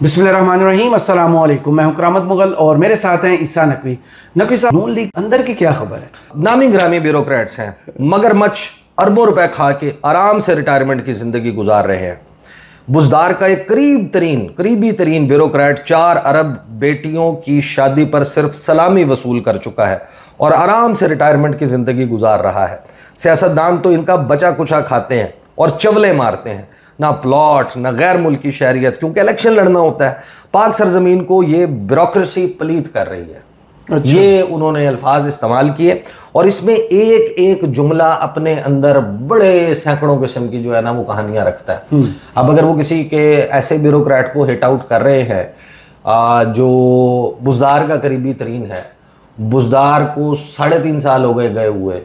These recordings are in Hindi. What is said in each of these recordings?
बिस्मिल्लाहिर्रहमानिर्रहीम, अस्सलाम वालेकुम। मैं हूं करामत मुगल और मेरे साथ हैं ईसा नकवी। नकवी साहब, नून लीग अंदर की क्या खबर है? नामी ग्रामी ब्यूरोक्रेट्स हैं, मगरमच्छ अरबों रुपए खा के आराम से रिटायरमेंट की जिंदगी गुजार रहे हैं। बुजदार का एक करीबी तरीन ब्यूरोक्रेट 4 अरब बेटियों की शादी पर सिर्फ सलामी वसूल कर चुका है और आराम से रिटायरमेंट की जिंदगी गुजार रहा है। सियासतदान तो इनका बचा कुचा खाते हैं और चवले मारते हैं, ना प्लॉट ना गैर मुल्की शहरियत, क्योंकि इलेक्शन लड़ना होता है। पाक सरजमीन को ये ब्यूरोक्रेसी पलीत कर रही है। अच्छा। ये उन्होंने अल्फाज इस्तेमाल किए और इसमें एक एक जुमला अपने अंदर बड़े सैकड़ों किस्म की जो है ना वो कहानियां रखता है। अब अगर वो किसी के ऐसे ब्यूरोक्रेट को हिट आउट कर रहे हैं जो बुजदार का करीबी तरीन है, बुजदार को 3.5 साल हो गए हुए,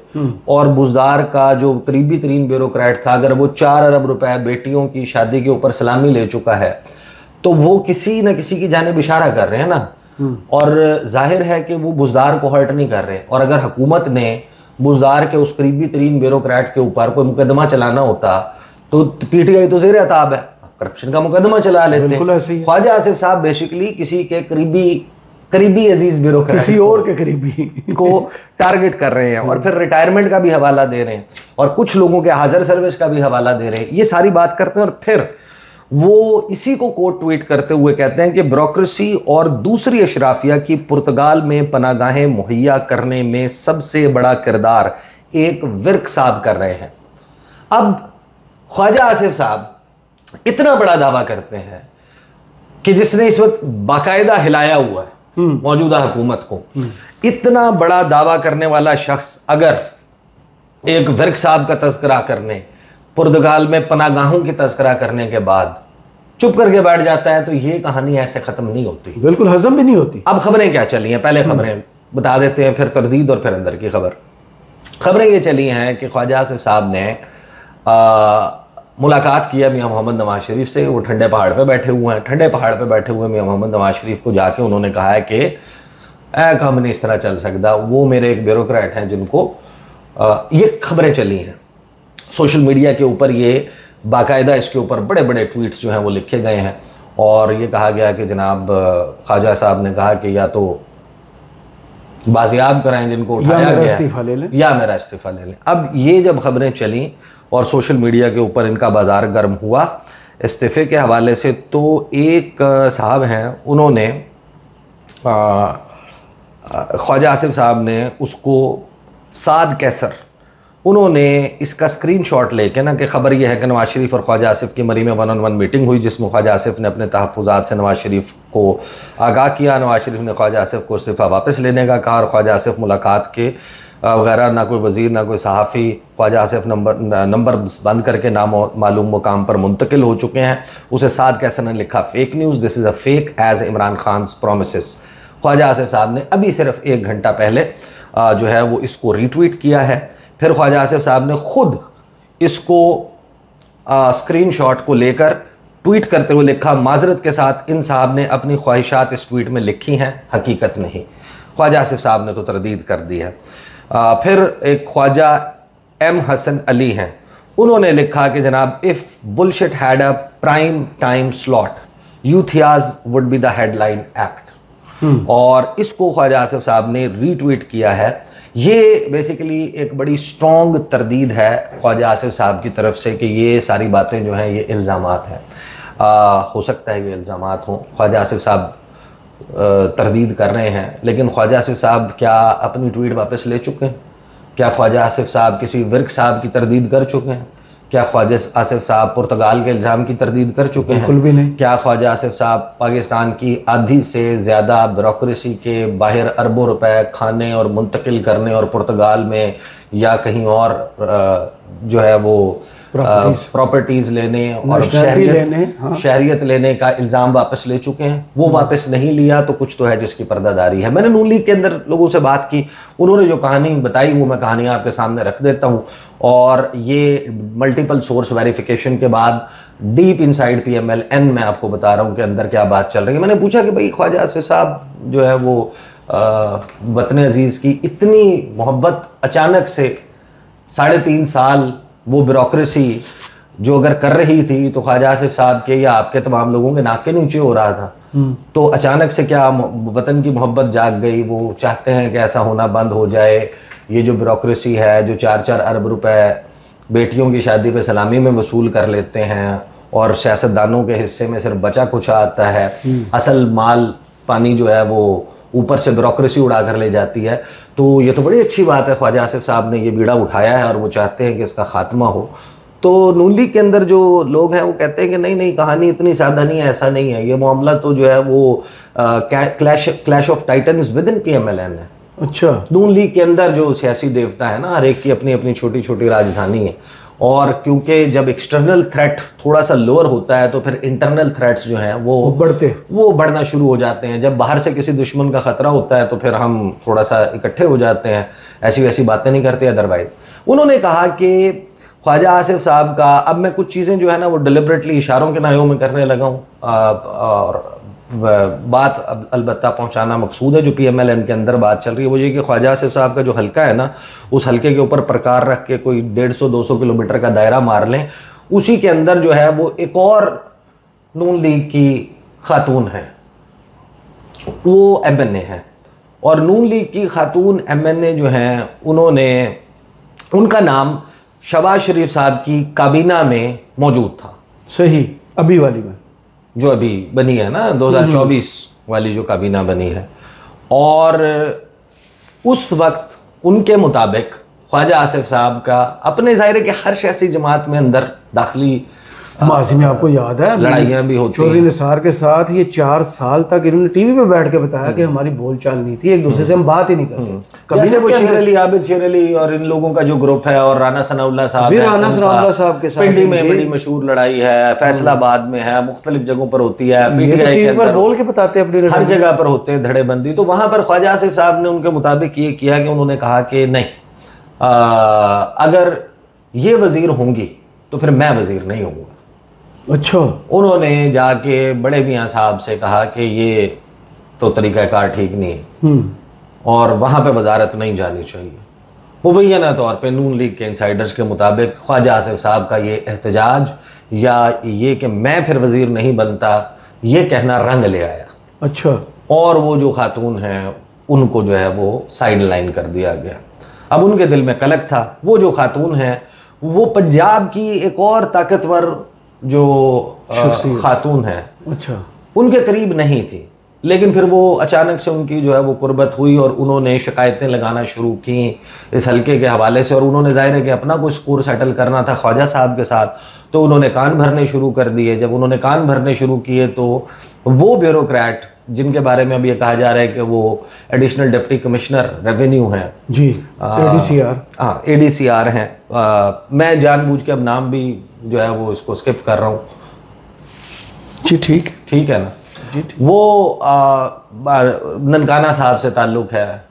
और बुजदार का जो करीबी तरीन ब्यूरोक्रेट था, अगर वो 4 अरब रुपए बेटियों की शादी के ऊपर सलामी ले चुका है तो वो किसी न किसी की जानिब इशारा कर रहे हैं ना। और जाहिर है कि वो बुजदार को हर्ट नहीं कर रहे। और अगर हुकूमत ने बुजदार के उस करीबी तरीन ब्यूरोक्रेट के ऊपर कोई मुकदमा चलाना होता तो पीटीआई तो ज़ेर अताब है, करप्शन का मुकदमा चला लेते। ख्वाजा आसिफ साहब बेसिकली किसी के करीबी अजीज ब्यूरोक्रेट, किसी और के करीबी को टारगेट कर रहे हैं और फिर रिटायरमेंट का भी हवाला दे रहे हैं और कुछ लोगों के हाजिर सर्विस का भी हवाला दे रहे हैं। ये सारी बात करते हैं और फिर वो इसी को कोट ट्वीट करते हुए कहते हैं कि ब्यूरोक्रेसी और दूसरी अशराफिया की पुर्तगाल में पनागाहें मुहैया करने में सबसे बड़ा किरदार एक विर्क साहब कर रहे हैं। अब ख्वाजा आसिफ साहब इतना बड़ा दावा करते हैं कि जिसने इस वक्त बाकायदा हिलाया हुआ है मौजूदा हुकूमत को, इतना बड़ा दावा करने वाला शख्स अगर एक विर्क साहब का तस्करा करने, पुर्तगाल में पनागाहों की तस्करा करने के बाद चुप करके बैठ जाता है तो ये कहानी ऐसे खत्म नहीं होती, बिल्कुल हजम भी नहीं होती। अब खबरें क्या चली हैं, पहले खबरें बता देते हैं, फिर तरदीद और फिर अंदर की खबरें ये चली हैं कि ख्वाजा आसिफ साहब ने मुलाकात किया मियां मोहम्मद नवाज शरीफ से। वो ठंडे पहाड़ पे बैठे हुए हैं। ठंडे पहाड़ पे बैठे हुए मियां मोहम्मद नवाज शरीफ को जाके उन्होंने कहा है कि काम नहीं इस तरह चल सकता। वो मेरे एक ब्यूरोक्रेट हैं जिनको ये खबरें चली हैं सोशल मीडिया के ऊपर, ये बाकायदा इसके ऊपर बड़े बड़े ट्वीट्स जो हैं वो लिखे गए हैं और ये कहा गया कि जनाब ख्वाजा साहब ने कहा कि या तो बाजियाब कराएं जिनको उठाया गया, इस्तीफा ले लें, या मेरा इस्तीफा ले लें। अब ये जब खबरें चली और सोशल मीडिया के ऊपर इनका बाजार गर्म हुआ इस्तीफे के हवाले से, तो एक साहब हैं उन्होंने ख्वाजा आसिफ साहब ने उसको साद कैसर, उन्होंने इसका स्क्रीनशॉट लेके ना, कि खबर यह है कि नवाज शरीफ और ख्वाजा आसिफ की मरी में 1-on-1 मीटिंग हुई जिसमें ख्वाजा आसिफ ने अपने तहफ़्फ़ुज़ात से नवाज शरीफ को आगाह किया। नवाज शरीफ ने ख्वाजा आसिफ को इस्तीफ़ा वापस लेने का कहा और ख्वाजा आसिफ मुलाकात के वगैरह, ना कोई वज़ीर ना कोई सहाफ़ी, ख्वाजा आसिफ नंबर बंद करके नामालूम मुकाम पर मुंतकिल हो चुके हैं। उसे साद कैसर ने लिखा fake news, this is a fake as Imran Khan's promises. Khawaja Asif साहब ने अभी सिर्फ 1 घंटा पहले जो है वो इसको रीट्वीट किया है। फिर ख्वाजा आसिफ साहब ने खुद इसको स्क्रीनशॉट को लेकर ट्वीट करते हुए लिखा, माजरत के साथ इन साहब ने अपनी ख्वाहिशात इस ट्वीट में लिखी हैं, हकीकत नहीं। ख्वाजा आसिफ साहब ने तो तरदीद कर दी है। फिर एक ख्वाजा एम हसन अली हैं, उन्होंने लिखा कि जनाब if bullshit had a prime time slot यूथियाज would be the headline act, और इसको ख्वाजा आसिफ साहब ने रीट्वीट किया है। ये बेसिकली एक बड़ी स्ट्रॉन्ग तरदीद है ख्वाजा आसिफ साहब की तरफ से कि ये सारी बातें जो हैं ये इल्ज़ामात हैं। हो सकता है ये इल्ज़ामात हों, ख्वाजा आसिफ साहब तरदीद कर रहे हैं, लेकिन ख्वाजा आसिफ साहब क्या अपनी ट्वीट वापस ले चुके हैं? क्या ख्वाजा आसिफ साहब किसी विर्क साहब की तरदीद कर चुके हैं? क्या ख्वाजा आसिफ साहब पुर्तगाल के इल्ज़ाम की तरदीद कर चुके हैं? बिल्कुल भी नहीं। क्या ख्वाजा आसिफ साहब पाकिस्तान की आधी से ज़्यादा ब्यूरोक्रेसी के बाहर अरबों रुपए खाने और मुंतकिल करने और पुर्तगाल में या कहीं और जो है वो प्रॉपर्टीज़ लेने और शहरियत लेने का इल्ज़ाम वापस ले चुके हैं? वो वापस नहीं लिया तो कुछ तो है जिसकी पर्दादारी है। मैंने नून लीग के अंदर लोगों से बात की, उन्होंने जो कहानी बताई वो मैं कहानी आपके सामने रख देता हूँ। और ये मल्टीपल सोर्स वेरिफिकेशन के बाद डीप इनसाइड PMLN मैं आपको बता रहा हूँ कि अंदर क्या बात चल रही है। मैंने पूछा कि भाई ख्वाजा आसिफ साहब जो है वो वतन अजीज़ की इतनी मोहब्बत अचानक से 3.5 साल वो ब्यूरोक्रेसी जो अगर कर रही थी तो ख्वाजा आसिफ साहब के या आपके तमाम लोगों के नाक के नीचे हो रहा था। तो अचानक से क्या वतन की मोहब्बत जाग गई, वो चाहते हैं कि ऐसा होना बंद हो जाए। ये जो ब्यूरोक्रेसी है, जो 4-4 अरब रुपए बेटियों की शादी पे सलामी में वसूल कर लेते हैं और सियासतदानों के हिस्से में सिर्फ बचा कुछ आता है, असल माल पानी जो है वो ऊपर से ब्यूरोक्रेसी उड़ा कर ले जाती है। तो ये तो बड़ी अच्छी बात है, ख्वाजा आसिफ साहब ने ये बीड़ा उठाया है और वो चाहते हैं कि इसका खात्मा हो। तो नून लीग के अंदर जो लोग हैं वो कहते हैं कि नहीं नहीं, कहानी इतनी सादा नहीं है, ऐसा नहीं है, ये मामला तो जो है वो clash of titans with in PMLN है। अच्छा, नून लीग के अंदर जो सियासी देवता है ना, हर एक की अपनी अपनी छोटी छोटी राजधानी है, और क्योंकि जब एक्सटर्नल थ्रेट थोड़ा सा लोअर होता है तो फिर इंटरनल थ्रेट्स जो हैं वो बढ़ना शुरू हो जाते हैं। जब बाहर से किसी दुश्मन का खतरा होता है तो फिर हम थोड़ा सा इकट्ठे हो जाते हैं, ऐसी वैसी बातें नहीं करते अदरवाइज। उन्होंने कहा कि ख्वाजा आसिफ साहब का, अब मैं कुछ चीज़ें जो है ना वो डिलिबरेटली इशारों के नायों में करने लगा हूँ, और बात अलबत्ता पहुंचाना मकसूद है। जो PMLN के अंदर बात चल रही है वो ये कि ख्वाजा आसिफ साहब का जो हल्का है ना, उस हल्के के ऊपर प्रकार रख के कोई 150-200 किलोमीटर का दायरा मार लें, उसी के अंदर जो है वो एक और नून लीग की खातून है, वो MNA है। और नून लीग की खातून MNA जो हैं, उनका नाम शहबाज शरीफ साहब की काबीना में मौजूद था। सही, अभी वाली में जो अभी बनी है ना, 2024 वाली जो काबीना बनी है। और उस वक्त उनके मुताबिक ख्वाजा आसिफ साहब का अपने ज़ाहिर के हर सियासी जमात में अंदर दाखिली माजी में आपको याद है लड़ाइयाँ भी होती चौधरी निसार के साथ ये 4 साल तक इन्होंने टीवी पे बैठ के बताया कि हमारी बोलचाल नहीं थी, एक दूसरे से हम बात ही नहीं करते। कभी से वो आबिद शेर अली और इन लोगों का जो ग्रुप है, और राना सनाउल्लाह साहब के साथ पिंडी में बड़ी मशहूर लड़ाई है, फैसलाबाद में है, मुख्तलिफ जगहों पर होती है, PTI के अंदर बोल के बताते हैं, अपनी हर जगह पर होते हैं धड़ेबंदी। तो वहां पर ख्वाजा आसिफ साहब ने उनके मुताबिक ये किया कि उन्होंने कहा कि नहीं, अगर ये वजीर होंगी तो फिर मैं वजीर नहीं होऊंगा। अच्छा, उन्होंने जाके बड़े मियाँ साहब से कहा कि ये तो तरीक़ाकार ठीक नहीं है और वहाँ पे वजारत नहीं जानी चाहिए। मुबैना तौर पे नून लीग के इंसाइडर्स के मुताबिक ख्वाजा आसिफ साहब का ये एहतजाज या ये कि मैं फिर वज़ीर नहीं बनता, ये कहना रंग ले आया। अच्छा, और वो जो खातून हैं उनको जो है वो साइड लाइन कर दिया गया। अब उनके दिल में कलक था। वो जो खातून हैं वो पंजाब की एक और ताकतवर जो खातून है, अच्छा, उनके करीब नहीं थी, लेकिन फिर वो अचानक से उनकी जो है वो कुर्बत हुई और उन्होंने शिकायतें लगाना शुरू की इस हल्के के हवाले से। और उन्होंने जाहिर है कि अपना कोई स्कोर सेटल करना था ख्वाजा साहब के साथ, तो उन्होंने कान भरने शुरू कर दिए। जब उन्होंने कान भरने शुरू किए तो वो ब्यूरोक्रेट जिनके बारे में अब ये कहा जा रहा है कि वो एडिशनल डिप्टी कमिश्नर रेवेन्यू हैं जी, ADCR हैं, मैं जानबूझ के अब नाम भी जो है वो इसको स्किप कर रहा हूँ जी, ठीक है ना जी, वो ननकाना साहब से ताल्लुक़ है,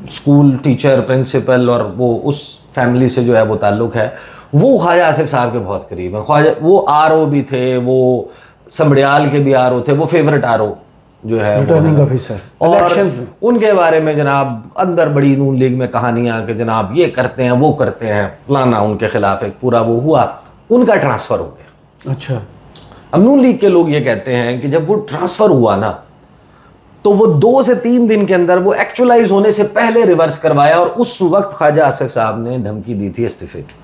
स्कूल टीचर प्रिंसिपल, और वो उस फैमिली से जो है वो ताल्लुक़ है। वो ख्वाजा आसिफ साहब के बहुत करीब हैं। ख्वाजा वो RO भी थे, वो समड़ियाल के भी RO थे, वो फेवरेट RO जो है रिटर्निंग ऑफिसर। और उनके बारे में जनाब अंदर बड़ी नून लीग में कहानियां कि जनाब ये करते हैं वो करते हैं फलाना, उनके खिलाफ एक पूरा वो हुआ, उनका ट्रांसफ़र हो गया। अच्छा, अब नून लीग के लोग ये कहते हैं कि जब वो ट्रांसफ़र हुआ ना तो वो 2 से 3 दिन के अंदर वो एक्चुअलाइज होने से पहले रिवर्स करवाया, और उस वक्त ख्वाजा आसिफ साहब ने धमकी दी थी इस्तीफे की।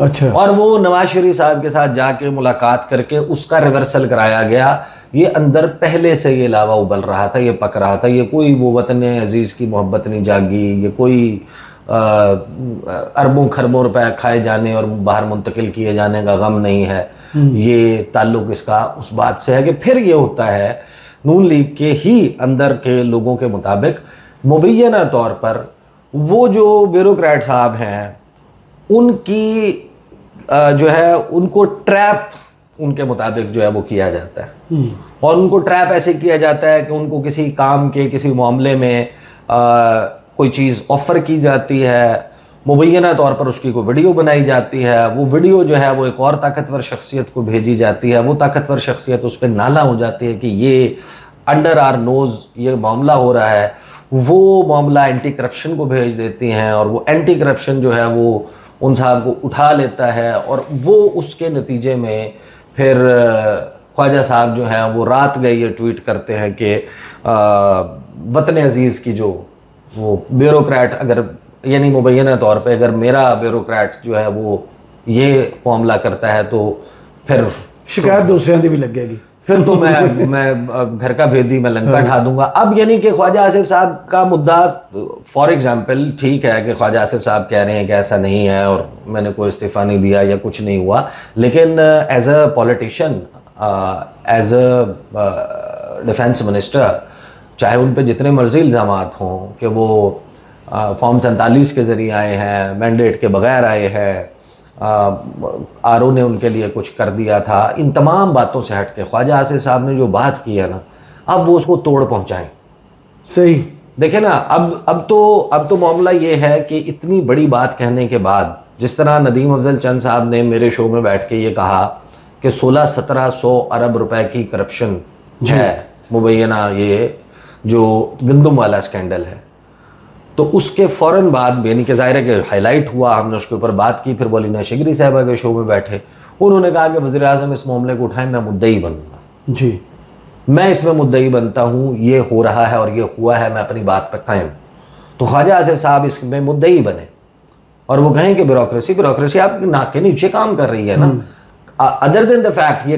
अच्छा, और वो नवाज शरीफ साहब के साथ जाके मुलाकात करके उसका रिवर्सल कराया गया। ये अंदर पहले से ये लावा उबल रहा था, ये पक रहा था, ये कोई वो वतन अजीज़ की मोहब्बत नहीं जागी, ये कोई अरबों खरबों रुपए खाए जाने और बाहर मुंतकिल किए जाने का गम नहीं है। ये ताल्लुक़ इसका उस बात से है कि फिर ये होता है नून लीग के ही अंदर के लोगों के मुताबिक मुबैना तौर पर वो जो ब्यूरोक्रेट साहब हैं उनकी जो है उनको ट्रैप उनके मुताबिक जो है वो किया जाता है। और उनको ट्रैप ऐसे किया जाता है कि उनको किसी काम के किसी मामले में कोई चीज़ ऑफ़र की जाती है, मुबैना तौर पर उसकी कोई वीडियो बनाई जाती है, वो वीडियो जो है वो एक और ताकतवर शख्सियत को भेजी जाती है, वो ताकतवर शख्सियत उस पर नाला हो जाती है कि ये अंडर आर नोज़ ये मामला हो रहा है, वो मामला एंटी करप्शन को भेज देती हैं, और वो एंटी करप्शन जो है वो उन साहब को उठा लेता है और वो उसके नतीजे में फिर ख्वाजा साहब जो हैं वो रात गए ये ट्वीट करते हैं कि वतन अजीज़ की जो वो ब्यूरोक्रेट अगर यानी मुबैना तौर पे अगर मेरा ब्यूरोक्रेट जो है वो ये मामला करता है तो फिर शिकायत दूसरे की भी लगेगी, फिर तो मैं घर का भेदी मैं लंका ढा दूंगा। अब यानी कि ख्वाजा आसिफ साहब का मुद्दा फॉर एग्जांपल ठीक है कि ख्वाजा आसिफ साहब कह रहे हैं कि ऐसा नहीं है और मैंने कोई इस्तीफ़ा नहीं दिया या कुछ नहीं हुआ, लेकिन as a politician, as a defence minister, चाहे उन पर जितने मर्जी इल्ज़ामात हों कि वो फॉर्म 47 के ज़रिए आए हैं, मैंडेट के बगैर आए हैं, आरओ ने उनके लिए कुछ कर दिया था, इन तमाम बातों से हट के ख्वाजा आसिफ साहब ने जो बात की है ना, अब वो उसको तोड़ पहुंचाएं। सही देखे ना, अब तो मामला ये है कि इतनी बड़ी बात कहने के बाद, जिस तरह नदीम अफजल चंद साहब ने मेरे शो में बैठ के ये कहा कि 1600-1700 अरब रुपए की करप्शन है मुबैना, ये जो गंदम वाला स्कैंडल है, तो उसके फ़ौरन बाद यानी कि ज़ाहिर है कि हाईलाइट हुआ, हमने उसके ऊपर बात की, फिर मौलाना शिगरी साहबा के शो में बैठे, उन्होंने कहा कि वज़ीर आज़म इस मामले को उठाएं, मैं मुद्दई बनूंगा जी, मैं इसमें मुद्दई बनता हूँ, ये हो रहा है और ये हुआ है, मैं अपनी बात पर कायम। तो ख्वाजा आसिफ साहब इसमें मुद्दई बने और वो कहें कि ब्यूरोक्रेसी आपके नाक के नीचे काम कर रही है ना। अदर देन द फैक्ट ये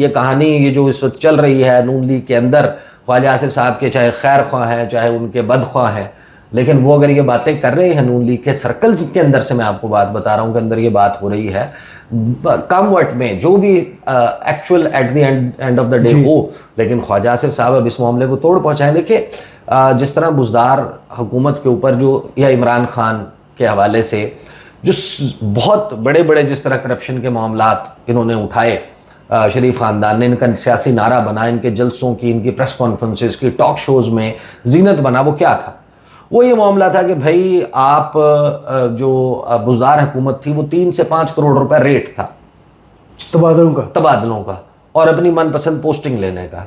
कहानी ये जो इस वक्त चल रही है नून लीग के अंदर, ख्वाजा आसिफ साहब के चाहे खैर ख्वाह हैं चाहे उनके बद ख्वाह हैं, लेकिन वो अगर ये बातें कर रहे हैं नून लीग के सर्कल्स के अंदर से, मैं आपको बात बता रहा हूँ कि अंदर ये बात हो रही है, कम वट में जो भी actual at the end of the day हो, लेकिन ख्वाजा आसिफ साहब अब इस मामले को तोड़ पहुँचाएं। देखिए जिस तरह बुज़दार हुकूमत के ऊपर जो, या इमरान खान के हवाले से जो बहुत बड़े बड़े जिस तरह करप्शन के मामलात इन्होंने उठाए, शरीफ ख़ानदान ने, इनका सियासी नारा बना, इनके जलसों की, इनकी प्रेस कॉन्फ्रेंसेस की, टॉक शोज़ में जीनत बना, वो क्या था? वो ये मामला था कि भाई आप जो बुज़दार हुकूमत थी वो 3 से 5 करोड़ रुपए रेट था तबादलों का और अपनी मनपसंद पोस्टिंग लेने का,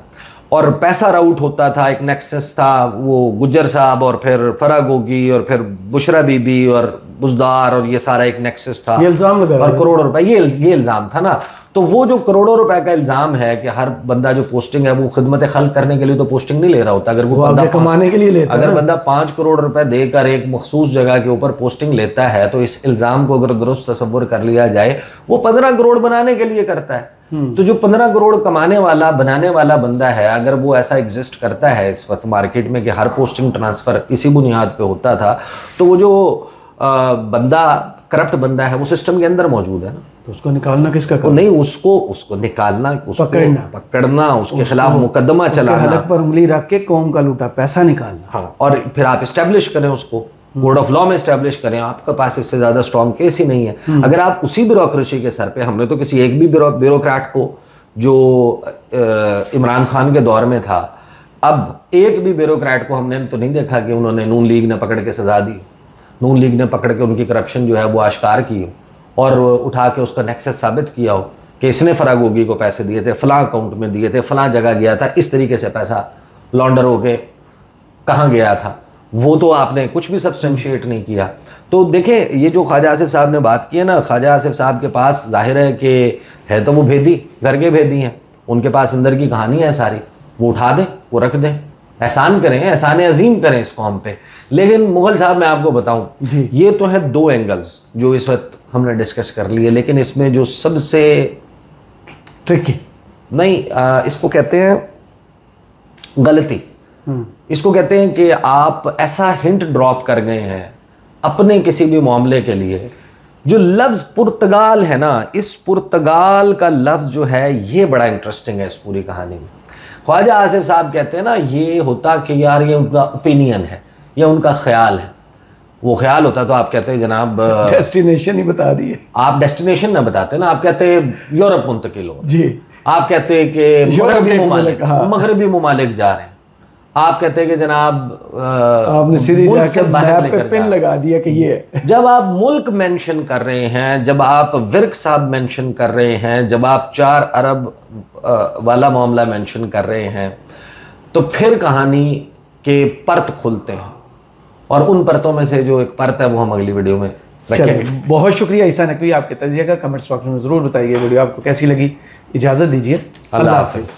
और पैसा राउट होता था, एक नेक्सस था, वो गुज्जर साहब और फिर फरा गोगी और फिर बुशरा बीबी और बुज़दार और ये सारा एक नेक्सस था, ये इल्ज़ाम लगा और करोड़ों रुपए ये इल्ज़ाम था ना। तो वो जो करोड़ों रुपए का इल्ज़ाम है कि हर बंदा जो पोस्टिंग है वो खिदमत खल्क करने के लिए तो पोस्टिंग नहीं ले रहा होता, अगर वो बंदा कमाने के लिए लेता है, अगर बंदा 5 करोड़ रुपए देकर एक मखसूस जगह के ऊपर पोस्टिंग लेता है, तो इस इल्ज़ाम को अगर दुरुस्त तसव्वुर कर लिया जाए, वो 15 करोड़ बनाने के लिए करता है। तो जो 15 करोड़ कमाने वाला बनाने वाला बंदा है, अगर वो ऐसा एग्जिस्ट करता है इस वक्त मार्केट में कि हर पोस्टिंग ट्रांसफ़र इसी बुनियाद पे होता था, तो वो जो बंदा करप्ट बंदा है वो सिस्टम के अंदर मौजूद है ना, तो उसको निकालना किसका काम? नहीं, उसको निकालना, उसको पकड़ना, उसके खिलाफ मुकदमा चलाना, हलक पर उंगली रख के कौम का लूटा पैसा निकालना। हाँ, और फिर आप इस्टेब्लिश करें उसको, कोड ऑफ लॉ में इस्टेब्लिश करें, आपके पास इससे ज्यादा स्ट्रॉन्ग केस ही नहीं है। अगर आप उसी ब्यूरोक्रेसी के सर पे, हमने तो किसी एक भी ब्यूरोक्रेट को जो इमरान खान के दौर में था, अब एक भी ब्यूरोक्रेट को हमने तो नहीं देखा कि उन्होंने नून लीग ने पकड़ के सजा दी, नून लीग ने पकड़ के उनकी करप्शन जो है वो आश्कार की हो और उठा के उसका नेक्सस साबित किया हो कि इसने फरागोगी को पैसे दिए थे, फलां अकाउंट में दिए थे, फलां जगह गया था, इस तरीके से पैसा लॉन्डर होके कहाँ गया था, वो तो आपने कुछ भी सब्सटेंशिएट नहीं किया। तो देखें, ये जो ख्वाजा आसिफ साहब ने बात की है ना, ख्वाजा आसिफ साहब के पास जाहिर है कि है तो वो भेदी, घर के भेदी हैं, उनके पास अंदर की कहानी है सारी, वो उठा दें, वो रख दें, एहसान करें, एहसान अजीम करें इस कौम पे। लेकिन मुगल साहब, मैं आपको बताऊं, ये तो है 2 एंगल्स जो इस वक्त हमने डिस्कस कर लिए, लेकिन इसमें जो सबसे ट्रिकी नहीं, इसको कहते हैं गलती, इसको कहते हैं कि आप ऐसा हिंट ड्रॉप कर गए हैं अपने किसी भी मामले के लिए। जो लफ्ज़ पुर्तगाल है ना, इस पुर्तगाल का लफ्ज़ जो है ये बड़ा इंटरेस्टिंग है इस पूरी कहानी में। ख्वाजा आसिफ साहब कहते हैं ना, ये होता कि यार ये उनका ओपिनियन है या उनका ख्याल है, वो ख्याल होता तो आप कहते हैं जनाब डेस्टिनेशन ही बता दिए, आप डेस्टिनेशन ना बताते ना, आप कहते यूरोप मुंतकिल हो जी, आप कहते हैं कि मगरबी ममालिक जा रहे हैं, आप कहते हैं कि जनाब आपने सीधे जाके मैप पे पिन लगा दिया कि ये। जब आप मुल्क मेंशन कर रहे हैं, जब आप विर्क साहब मेंशन कर रहे हैं, जब आप 4 अरब वाला मामला मेंशन कर रहे हैं, तो फिर कहानी के परत खुलते हैं, और उन परतों में से जो एक परत है वो हम अगली वीडियो में रखेंगे। बहुत शुक्रिया ईसा नकवी आपके तजिया का। कमेंट्स बॉक्स में ज़रूर बताइए वीडियो आपको कैसी लगी। इजाज़त दीजिए, अल्लाह हाफिज़।